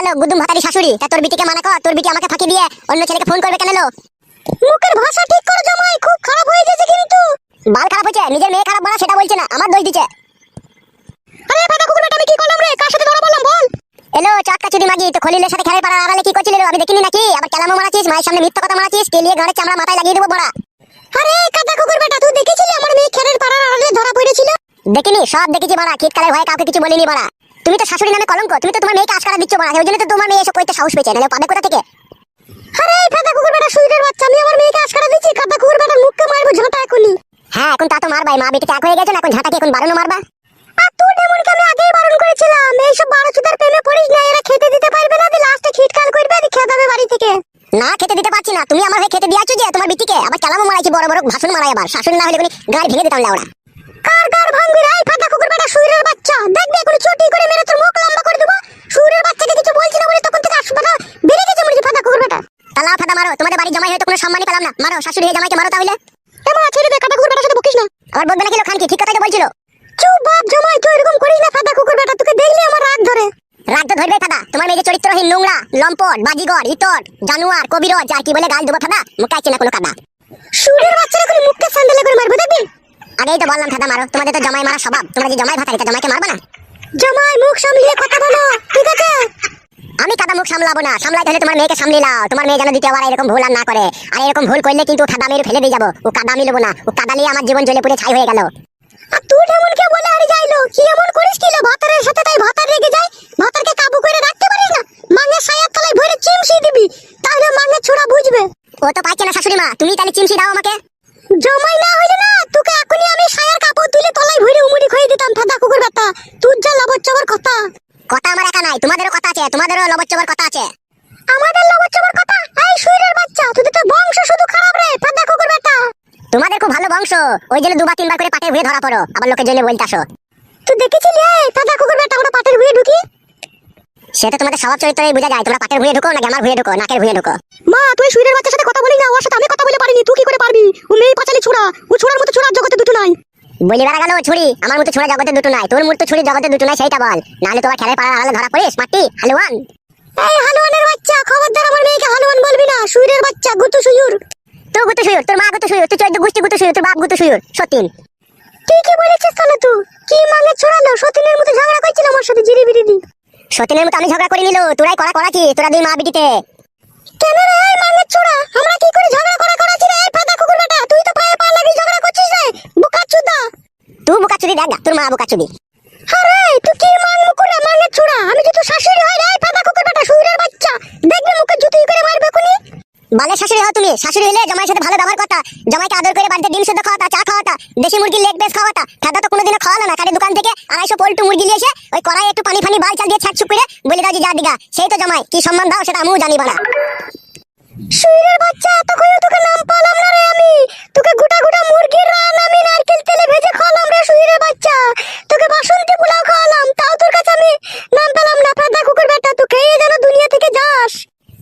গেল গুদুম ভাতারি শাশুড়ি। তা তোর বিটিকে মানা কর, তোর বিটি আমাকে ফাঁকি দিয়ে অন্য ছেলেকে ফোন করবে কেন লো? মুখের ভাষা ঠিক করো জামাই, খুব খারাপ হয়ে গেছে কিন্তু। বাল খারাপ হয়েছে, নিজের মেয়ে খারাপ বলা সেটা বলছে না, আমার দোষ দিচ্ছে। আরে ফাটা কুকুর বেটা, আমি কি করলাম রে? কার সাথে ধরা বললাম বল? এলো চাকা চুদি মাগি, তো খলিলের সাথে খেলার পাড়ার আড়ালে কি করছিলি রে? আমি দেখিনি নাকি? আবার কেলামো মারাছিস, মায়ের সামনে মিথ্যা কথা মারাছিস, তেলিয়ে ঘরে চামড়া মাথায় লাগিয়ে দেবো বড়া। আরে কাটা কুকুর বেটা, তুই দেখেছিলি আমার মেয়ে খেলার পাড়ার আড়ালে ধরা পড়েছিল? দেখিনি, সব দেখেছি বড়া, শীতকালের ভয়ে কাউকে কিছু বলিনি বড়া। তুমি তো শাশুড়ি নামে কলঙ্ক, তুমি তো তোমার মেয়েকে আশকারা দিচ্ছ বড়া, ওই জন্য তো তোমার মেয়ে এসব করতে সাহস পেয়েছে, নাহলে পাবে কোথা থেকে? আরে ফাটা কুকুর বেটা, সুইরের বাচ্চা, আমি আমার মেয়েকে আশকারা দিচ্ছি? কাটা কুকুর বেটার মুখকে মারবো ঝাঁটা এখনই। হ্যাঁ এখন তা তো মারবাই, মা বেটিতে এক হয়ে গেছে না, এখন ঝাঁটাকে এখন বারণও মারবা। আর তুই ডেমনকে আমি আগেই বারণ করেছিলাম, এইসব বারোচুদার প্রেমে পড়িস না, এরা খেতে দিতে পারবে না, লাস্টে খিটখাল করবে, খেতে হবে বাড়ি থেকে। না খেতে দিতে পারছি না, তুমি আমার হয়ে খেতে দিয়াছো যে তোমার বিটিকে, আবার কেলামও মারাইছি বড় বড় ভাষণ মারাই, আবার শাশুড়ি না হলে কোনি গাড়ি ভেঙে দিতাম লাউড়া। কার গার ভাঙবি রে ফাটা কুকুর বেটা, সুইরের বাচ্চা, দেখবি এখন চটি করে মেরে তোর মুখ লম্বা করে দেবো। সুইরের বাচ্চাকে কিছু বলছি না বলে তখন থেকে আসবাটা বেড়ে গেছে মনে ফাটা কুকুর বেটা। তালা ফাটা মারো, তোমাদের বাড়ি জামাই হয়তো কোনো সম্মানই পেলাম না, মারো শাশুড়ি হয়ে জামাইকে মারো তাহলে। এমন ছেড়ে দে, কাটা কুকুর বেটার সাথে বকিস না। আবার বলবে না কি খান, কি ঠিক কথাই তো বলছিল। চুপ বাপ জামাই, তুই এরকম করিস না ফাটা কুকুর বেটা, তোকে দেখলে আমার রাগ ধরে। রাগ তো ধরবে ফাটা, তোমার মেয়ে যে চরিত্রহীন, নোংরা, লম্পট, বাজিগর, ইতর, জানুয়ার, কবিরজ, আর কি বলে গাল দেবো ফাটা, মুখে আছে না কোনো কাদা। সুরের বাচ্চারা করে মুখকে স্যান্ডেলে করে মারবো দেখবি। আগেই তো বললাম ফাটা মারো, তোমাদের তো জামাই মারা স্বভাব, তোমরা যে জামাই ভাতারি, তা জামাইকে মারবা না? জামাই মুখ সামলিয়ে কথা বলো, ঠিক আছে? আমি কাদা মুখ সামলাবো না, সামলাইতে হলে তোমার মেয়েকে সামলে নাও, তোমার মেয়ে যেন দ্বিতীয়বার এরকম ভুল আর না করে। আর এরকম ভুল করলে কিন্তু কাদা মেরে ফেলে দিয়ে যাবো, ও কাদা আমি নেবো না, ও কাদা নিয়ে আমার জীবন জ্বলে পুড়ে ছাই হয়ে গেল। আর তুই এমনকে বলে আর যাইলো, কি এমন করিস কিলো ভাতারের সাথে, তাই ভাতার রেগে যায়? ভাতারকে কাবু করে রাখতে পারিস না? মাঙ্গের সায়ার তলায় ভরে চিমসি দিবি, তাহলে মাঙ্গের ছোড়া বুঝবে। ও তো পাইছে না শাশুড়ি মা, তুমি তাহলে চিমসি দাও আমাকে। জমাই না হইলে না, তোকে এখনই আমি সায়ার কাপড় তুলে তলায় ভরে উমুড়ি খুঁয়ে দিতাম ফাটা কুকুর বেটা। তুই যা লবচ্চবর কথা। কথা আমার একা নাই, তোমাদেরও কথা আছে, তোমাদেরও লবচ্চবর কথা আছে। আমাদের লবচ্চবর কথা? এই সুইরের বাচ্চা, তুই তো বংশ শুধু খারাপ রে ফাটা কুকুর বেটা। তোমাদের খুব ভালো বংশ, ওই জন্য দুবার তিনবার করে পাটে ভুয়ে ধরা পড়ো, আবার লোকে জেলে বলতে আসো। তুই দেখেছিলি এই ফাটা কুকুর বেটা আমরা পাটের ভুয়ে ঢুকি? সেটা তোমাদের স্বভাব চরিত্রেই বোঝা যায়, তোমরা পাটের ভুয়ে ঢুকো না আমার ভুয়ে ঢুকো, নাকের ভুয়ে ঢুকো। মা তুই সুইরের বাচ্চার সাথে কথা বলি না, ওর সাথে আমি কথা বলে পারিনি, তুই কি করে পারবি? ও মেয়ে পাঁচালি ছোড়া, ও ছোড়ার মতো ছোড়ার জগতে দুটো নাই। বলি বেড়া গেল ছুরি, আমার মতো ছোড়া জগতে দুটো নাই, তোর মতো ছুরি জগতে দুটো নাই, সেইটা বল, নাহলে তোমার খেলার পাড়ার আড়ালে ধরা পড়িস মাটি হালুয়ান। এই হালুয়ানের বাচ্চা, খবরদার আমার মেয়েকে হালুয়ান বলবি না, সুইরের বাচ্চা গুতু সুয়ুর। তুই গুতু সুয়ুর, তোর মা গুতু সুয়ুর, তুই 14 গোষ্ঠী গুতু সুয়ুর, তোর বাপ গুতু সুয়ুর, সতীন। ঠিকই বলেছিস তাহলে, তুই কি মাঙ্গে ছড়ালো, সতীনের মতো ঝগড়া করছিল আমার সাথে জিরি বিরি দি। সতীনের মতো আমি ঝগড়া করে নিল, তোরাই করাছি, তোরা দুই মা বিটিতে। কেন রে এই মাঙ্গের ছোড়া, আমরা কি করে ঝগড়া করাছি রে? এই ফাটা কুকুর বেটা, তুই তো পায়ে পা লাগিয়ে ঝগড়া করছিস রে বোকাচুদা। তুই বোকাচুদি দেখ, তোর মা বোকাচুদি। আরে তুই কি মাং মুকুরে মাঙ্গের ছোড়া, আমি যে তোর শাশুড়ি হই রে ফাটা কুকুর বেটা, সুইরের বাচ্চা, দেখবে মুখে জুতি করে মারবে কোনি। বালের শাশুড়ি হও তুমি, শাশুড়ি হলে জামাইয়ের সাথে ভালো ব্যবহার করতা, জামাইকে আদর করে বাড়িতে ডিম সেদ্ধ খাওয়াতা, চা খাওয়াতা, দেশি মুরগির লেগ পিস খাওয়াতা। ফাটা তো কোনোদিনও খাওয়ালো না, কারে দোকান থেকে 250 পোল্ট্রি মুরগি নিয়ে এসে ওই কড়াই একটু পানি ফানি বাল চাল দিয়ে ছাড়ছুপ করে বলে দাও যে যা দিগা, সেই তো জামাই, কি সম্মান দাও সেটা আমিও জানি বাড়া। সুইরের বাচ্চা, এত কইও তোকে নাম পালাম না রে আমি, তোকে গোটা গোটা মুরগির রান আমি নারকেল তেলে ভেজে খাওয়ালাম রে সুইরের বাচ্চা, তোকে বাসন্তী পোলাও খাওয়ালাম, তাও তোর কাছে আমি নাম পেলাম না ফাটা কুকুর বেটা, তুই খেয়ে যেন দুনিয়া থেকে যাস।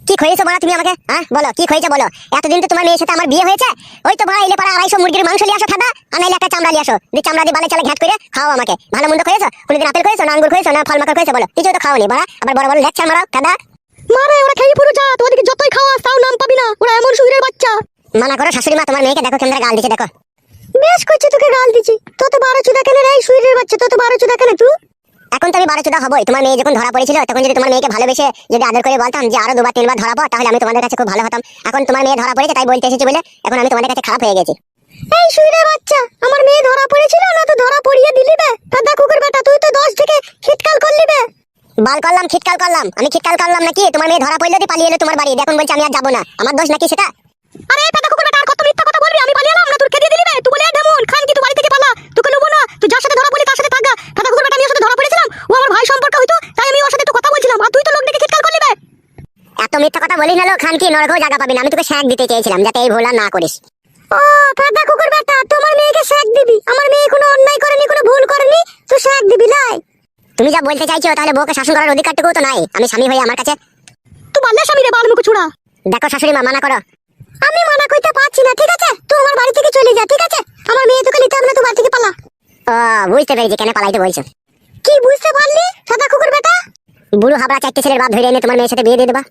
কি খয়েছো বড়া তুমি আমাকে, হ্যাঁ বলো কি খয়েছো বলো? এতদিন তো তোমার মেয়ের সাথে আমার বিয়ে হয়েছে, ওই তো ভাড়া এলে পাড়া 250 মুরগির মাংস নিয়ে আসো ফাটা, আনাইলে একটা চামড়া নিয়ে আসো, দিয়ে চামড়া দিয়ে বালে চালে ঘাট করে খাও আমাকে। ভালো মন্দ খয়েছো? কোনোদিন আপেল খয়েছো না আঙ্গুর খয়েছো না ফল মাখা খয়েছো বলো? কিছু তো খাওনি বাড়া, আবার বড় বড় লেকচার মারাও ফাটা। মারে ওরা খেয়ে পুরো যা, তোদেরকে যতই খাওয়াস তাও নাম পাবি না, ওরা এমন সুইরের বাচ্চা। মানা করো শাশুড়ি মা, তোমার মেয়েকে দেখো কেমন গাল দিচ্ছে দেখো। বেশ করছে, তোকে গাল দিচ্ছি, তো 12 কেন রে সুইরের বাচ্চা, তো 12 কেন তুই? এখন তো আমি 12 হবই, তোমার মেয়ে যখন ধরা পড়েছিল তখন যদি তোমার মেয়েকে ভালোবেসে যদি আদর করে বলতাম যে আরো 2-3 বার ধরা পড়, তাহলে আমি তোমাদের কাছে খুব ভালো হতাম। এখন তোমার মেয়ে ধরা পড়েছে তাই বলতে এসেছি বলে এখন আমি তোমাদের কাছে খারাপ হয়ে গেছি। এই সুইরের বাচ্চা, আমার মেয়ে ধরা পড়েছিল না তো ধরা পড়িয়ে দিলি বে ফাটা কুকুর বেটা, তুই তো 10 থেকে খিটকাল করলি বে। বাল করলাম খিটকাল করলাম, আমি খিটকাল করলাম নাকি? তোমার মেয়ে ধরা পড়লো পালিয়ে এলো তোমার বাড়ি, এখন বলছে আমি আর যাবো না, আমার দোষ নাকি সেটা? আরে ফাটা কুকুর বেটা, আর কত মিথ্যা কথা বলবি? আমি পালিয়ে এলাম না, তোর খেতে দিলি বে, তুই বলে ঢেমন খান কি তুই বাড়ি থেকে পালা, তোকে নেবো না, তুই যার সাথে ধরা পড়লি তার সাথে থাকা। ফাটা কুকুর বেটা, আমি ওর সাথে ধরা পড়েছিলাম, ও আমার ভাই সম্পর্ক হইতো, তাই আমি ওর সাথে একটু কথা বলছিলাম, আর তুই তো লোক দেখে খিটকাল করলি বে। এত মিথ্যা কথা বলিস না লো খান কি, নরকেও জায়গা পাবি না, আমি তোকে শেক দিতে চেয়েছিলাম যাতে এই ভুল আর না করিস। ও ফাটা কুকুর বেটা, তোমার মেয়েকে শেক দিবি? আমার মেয়ে কোনো অন্যায় করেনি, কোনো ভুল করেনি, তুই শেক দিবি লাই? তুমি যা বলতে চাইছো তাহলে বউকে শাসন করার অধিকারটুকু তো নাই আমি স্বামী হয়ে আমার কাছে? তুই বাল্যা স্বামী রে, বাল মুখ ছুড়া। দেখো শাশুড়ি মা, মানা করো। আমি মানা করতে পারছি না, ঠিক আছে? তুই আমার বাড়ি থেকে চলে যা, ঠিক আছে? আমার মেয়ে তোকে নিতে হবে না, তুই বাড়ি থেকে পালা। ও বুঝতে পেরেছি কেন পালাইতে বলছো। কি বুঝতে পারলি ফাটা কুকুর বেটা? বুড়ো হাবড়া চারটে ছেলের বাপ ধরে এনে তোমার মেয়ের সাথে বিয়ে দিয়ে দেবা।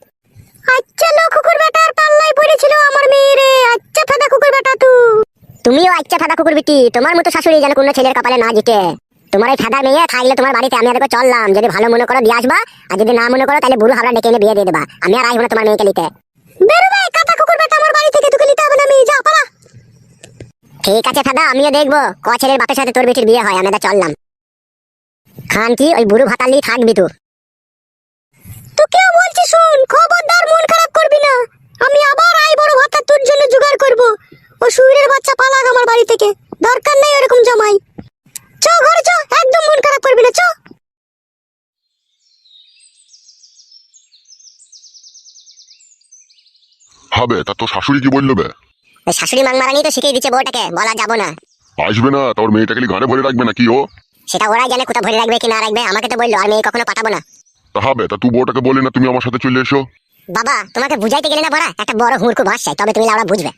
আচ্ছা লো কুকুর বেটার পাল্লাই পড়েছিল আমার মেয়ে রে। আচ্ছা ফাদা কুকুর বেটা তুমিও আচ্ছা ফাদা কুকুর বিটি, তোমার মতো শাশুড়ি যেন কোনো ছেলের কপালে না জিতে। তোমার এই ফাদা মেয়ে থাকলে তোমার বাড়িতে আমি আর একবার চললাম, যদি ভালো মনে করো দিয়ে আসবা, আর যদি না মনে করো তাহলে বুড়ো হাবড়া ডেকে এনে বিয়ে দিয়ে দেবা। আমি আর আসবো না তোমার মেয়েকে নিতে। বেরোবে কাটা কুকুর বেটা আমার বাড়ি থেকে, তোকে নিতে হবে না, আমি যা পালা। ঠিক আছে ফাদা, আমিও দেখবো ক ছেলের বাপের সাথে তোর বেটির বিয়ে হয়। আমি চললাম। খান কি ওই বুড়ো ভাতালি থাকবি তো? তোকেও বলছি শোন, খবরদার মন খারাপ করবি না। আমি আবার আই বড় ভাতা তোর জন্য জোগাড় করব। ও শুইরের বাচ্চা পালাক আমার বাড়ি থেকে, দরকার নেই এরকম জামাই। চ ঘরে চ, একদম মন খারাপ করবি না, চ। হবে তা তোর শাশুড়ি কি বললো বে? শাশুড়ি মাংমারানি তো শিখিয়ে দিচ্ছে বউটাকে, বলা যাবো না। আসবে না তোর মেয়েটাকে গানে ভরে রাখবে না কি ও? সেটা ওরাই জানে কোথা ভরে রাখবে কি না রাখবে, আমাকে তো বললো আর মেয়ে কখনো পাঠাবো না। তা হবে তা তুই বউটাকে বলে না তুমি আমার সাথে চলে এসো। বাবা তোমাকে বুঝাইতে গেলে না বড়া একটা বড় হুড়কো বাস চাই, তবে তুমি লাউড়া বুঝবে।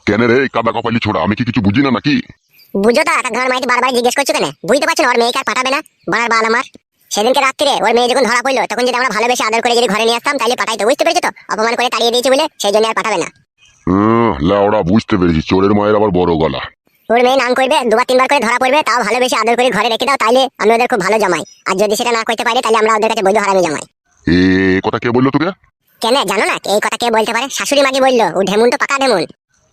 কেন রে কাদা কপালি ছোড়া, আমি কি কিছু বুঝি না নাকি? বুঝো তা ঘর মাইতে বারবার জিজ্ঞেস করছো কেন? বুঝতে পারছো না ওর মেয়েকে আর পাঠাবে না? বড়ার বাল আমার। সেদিনকে রাত্রে ওর মেয়ে যখন ধরা পড়লো তখন যদি আমরা ভালোবেসে আদর করে যদি ঘরে নিয়ে আসতাম তাহলে পাঠাইতো, বুঝতে পেরেছো তো? অপমান করে তাড়িয়ে দিয়েছি বলে সেই জন্য আর পাঠাবে না। লাউড়া বুঝতে পেরেছি, চোরের মায়ের আবার বড় গলা। ওর মেয়ে নাম করবে, দুবার তিনবার করে ধরা পড়বে, তাও ভালোবেসে আদর করে ঘরে রেখে দাও, তাইলে আমি ওদের খুব ভালো জামাই। আর যদি সেটা না করতে পারে তাহলে আমরা ওদের কাছে বৈধ হারামি জামাই। এ কথা কে বললো তোকে? কেন জানো না এই কথা কে বলতে পারে? শাশুড়ি মাকে বললো। ও ঢেমুন তো পাকা ঢেমুন।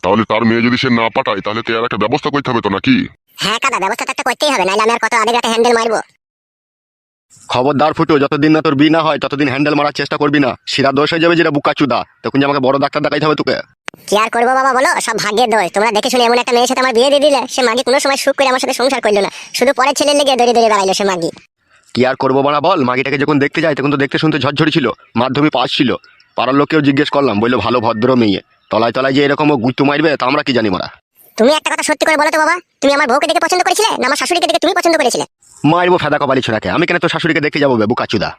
তাহলে তার মেয়ে যদি সে না পাঠায় তাহলে তো এর একটা ব্যবস্থা করতে হবে তো নাকি? হ্যাঁ কাদা, ব্যবস্থা তো একটা করতেই হবে, নাহলে আমি আর কত আধে ঘাটে হ্যান্ডেল মারবো। খবরদার ফুটো, যতদিন না তোর বিয়ে না হয় ততদিন হ্যান্ডেল মারার চেষ্টা করবি না। শিরা দোষ হয়ে যাবে যেটা বুকা চুদা, তখন যে আমাকে বড় ডাক্তার দেখাইতে হবে তোকে। কি আর করবো বাবা বলো, সব ভাগ্যের দোষ। তোমরা দেখে শুনে এমন একটা মেয়ের সাথে আমার বিয়ে দিয়ে দিলে, সে মাগি কোনো সময় সুখ করে আমার সাথে সংসার করলো না, শুধু পরের ছেলের লেগে দড়ি দড়ি বেড়াইলো সে মাগি। কি আর করবো বানা বল, মাগিটাকে যখন দেখতে যাই তখন তো দেখতে শুনতে ঝরঝরি ছিল, মাধ্যমিক পাস ছিল। পাড়ার লোককেও জিজ্ঞেস করলাম, বললো ভালো ভদ্র মেয়ে। তলায় তলায় যে এরকম গুইতো মারবে তা আমরা কি জানি মারা। তুমি একটা কথা সত্যি করে বলো তো বাবা, তুমি আমার বউকে দেখে পছন্দ করেছিলে না আমার শাশুড়িকে দেখে তুমি পছন্দ করেছিলে? মারবো ফেদা কপালি ছোড়াকে, আমি কেন তোর শাশুড়িকে দেখতে যাবো বুকা চুদা?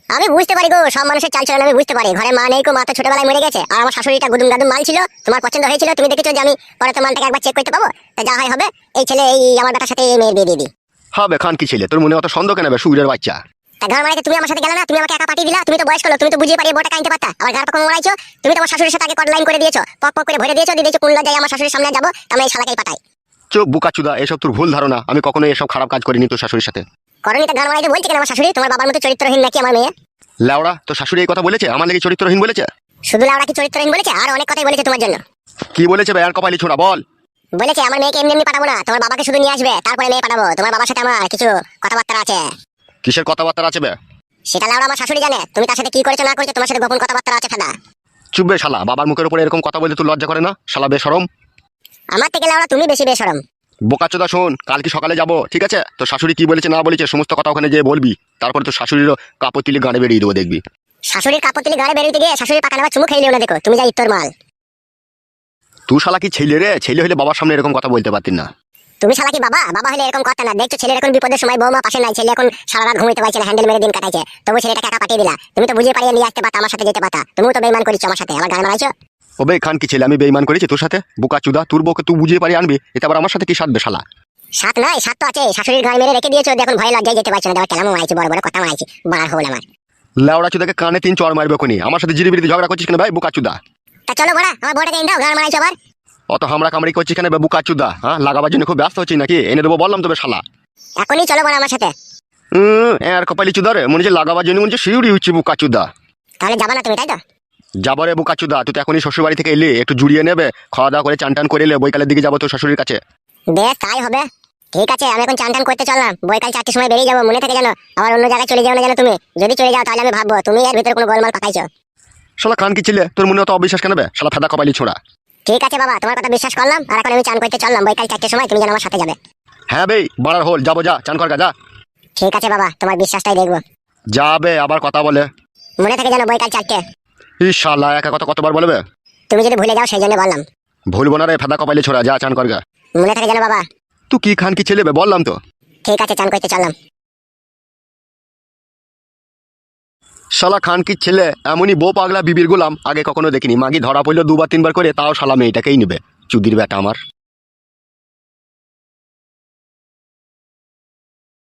আমি বুঝতে পারি গো, সব মানুষের চালচলন আমি বুঝতে পারি। ঘরে মা নেই, মা তো ছোটবেলায় মরে গেছে, আর আমার শাশুড়িটা গুদুম গাদুম মাল ছিল। তোমার পছন্দ হয়েছিল, তুমি দেখেছো যে আমি পরে তোমার মালটাকে একবার চেক করতে পাবো। তা যা হয় হবে, এই ছেলে এই আমার বেটার সাথে এই মেয়ের বিয়ে দিয়ে দিই। হবে খান কি ছেলে, তোর মনে অত সন্দেহ কেন সুরের বাচ্চা? তা ঘর মারাইতে তুমি আমার সাথে গেলে না, তুমি আমাকে একা পাঠিয়ে দিলা। তুমি তো বয়স্ক লোক, তুমি তো বুঝিয়ে পারিয়ে বউটাকে আনতে পারতা। আবার ঘর পক্ষ মারাইছো, তুমি তো আমার শাশুড়ির সাথে আগে কট লাইন করে দিয়েছো, পক পক করে ভরে দিয়েছো, দিয়ে দিয়েছো কোন লজ্জায় আমার শাশুড়ির সামনে যাবো, আমি এই শালাকেই পাঠাই। চুপ বুকা চুদা, এসব তোর ভুল ধারণা। আমি কখনো এসব খারাপ কাজ করিনি তোর শাশুড়ির সাথে। করণীতে ঘর মারাইতে বলছে কেন আমার শাশুড়ি? তোমার বাবার মতো চরিত্রহীন নাকি আমার মেয়ে? লাউড়া, তোর শাশুড়ি এই কথা বলেছে? আমার লেগে চরিত্রহীন বলেছে? শুধু লাউড়া কি চরিত্রহীন বলেছে, আর অনেক কথাই বলেছে তোমার জন্য। কি বলেছে বেয়ার কপালি ছোড়া বল? বলেছে আমার মেয়েকে এমনি এমনি পাঠাবো না, তোমার বাবাকে শুধু নিয়ে আসবে, তারপরে মেয়ে পাঠাবো। তোমার বাবার সাথে আমার কিছু কথাবার্তা আছে। কিসের কথাবার্তা আছে বে? সেটা লাউড়া আমার শাশুড়ি জানে। তুমি তার সাথে কি করেছো না করেছো, তোমার সাথে গোপন কথাবার্তা আছে ফেদা। চুপবে শালা, বাবার মুখের উপরে এরকম কথা বলতে তোর লজ্জা করে না শালা বেশরম? আমার থেকে লাউড়া তুমি বেশি বেশরম। বোকাচোদা শোন, কালকে সকালে যাবো, ঠিক আছে? তো শাশুড়ি কি বলেছে না বলেছে সমস্ত কথা ওখানে যেয়ে বলবি, তারপরে তো শাশুড়িরও কাপড় তুলে গাড়ি বেরিয়ে দেবো দেখবি। শাশুড়ির কাপড় তুলে গাড়ি বেরোতে গিয়ে শাশুড়ির পাকা নেওয়া চুমু খাইলেও না, দেখো তুমি যা ইত্তর মাল। তুই শালা কি ছেলে রে? ছেলে হলে বাবার সামনে এরকম কথা বলতে পারতিস না। তুমি শালা কি বাবা? বাবা হলে এরকম কথা না। দেখছো ছেলের এখন বিপদের সময়, বৌমা পাশে নাই, ছেলে এখন সারা রাত ঘুমাইতে পারছে না, হ্যান্ডেল মেরে দিন কাটাইছে, তবু ছেলেটাকে একা পাঠিয়ে দিলা। তুমি তো বুঝিয়ে পারিয়ে নিয়ে আসতে পারতা, আমার সাথে যেতে পারতা। তুমিও তো বেইমান করেছো আমার সাথে, আমার গান মারাইছো। ওবে খান কি ছেলে, আমি বেইমান করেছি তোর সাথে? বোকাচোদা, তোর বউকে তুই বুঝিয়ে পারি আনবি, এটা আবার আমার সাথে কি সাধবে শালা? সাত নাই, সাত তো আছে। শাশুড়ির গায়ে মেরে রেখে দিয়েছো, এখন ভয় লজ্জায় যেতে পারছো না। দেখো কেমন মারাইছি, বড় বড় কথা মারাইছি, বাড়ার হল আমার। লাউড়া চোদাকে কানে 3 চড় মারবে কোনি। আমার সাথে জিরিবিরিতে ঝগড়া করছিস কেন ভাই বোকাচোদা? তা চলো বড়া, আমার বউটাকে এনে দাও, গান মারাইছো আবার। অত হামড়া কামড়ি করছিস কেন বোকাচোদা? হ্যাঁ, লাগাবার জন্য খুব ব্যস্ত হচ্ছিস নাকি? এনে দেবো বললাম তবে শালা। এখনই চলো বড়া আমার সাথে। আর কপালি চুদা রে, মনে হচ্ছে লাগাবার জন্য মনে হচ্ছে শিউরি হচ্ছে বোকাচোদা। তাহলে যাবা না তুমি, তাই তো? যাবো রে বোকাচোদা, তুই তো এখনই শ্বশুর বাড়ি থেকে এলি, একটু জুড়িয়ে নেবে, খাওয়া দাওয়া করে চান টান করে এলে বৈকালের দিকে যাবো তোর শাশুড়ির কাছে। বেশ তাই হবে। ঠিক আছে, আমি এখন চান টান করতে চললাম, বৈকাল 4টের সময় বেরিয়ে যাবো। মনে থাকে জানো, আবার অন্য জায়গায় চলে যাও না যেন তুমি। যদি চলে যাও তাহলে আমি ভাববো তুমি এর ভিতরে কোনো গোলমাল পাকাইছো। শালা খান কি ছেলে, তোর মনে অত অবিশ্বাস কেন বে শালা ফেদা কপালি ছোড়া? ঠিক আছে বাবা, তোমার কথা বিশ্বাস করলাম। আর এখন আমি চান করতে চললাম, বৈকাল 4টের সময় তুমি যেন আমার সাথে যাবে। হ্যাঁ বেই, বাড়ার হোল, যাবো যা, চান কর গা যা। ঠিক আছে বাবা, তোমার বিশ্বাসটাই দেখবো। যাবে আবার কথা বলে। মনে থাকে জানো, বৈকাল 4টে। ই শালা একা কথা কতবার বলবে? তুমি যদি ভুলে যাও সেই জন্য বললাম। ভুলবো না রে ফেদা কপালি ছোড়া, যা চান কর গা। মনে থাকে জানো বাবা। তুই কি খান কি ছেলে বে, বললাম তো। ঠিক আছে, চান করতে চললাম। শালা খান কি ছেলে, এমনই বউ পাগলা বিবির গোলাম আগে কখনো দেখিনি। মাগি ধরা পড়লো 2বার 3বার করে, তাও শালা মেয়েটাকেই নেবে। চুদির বেটা আমার।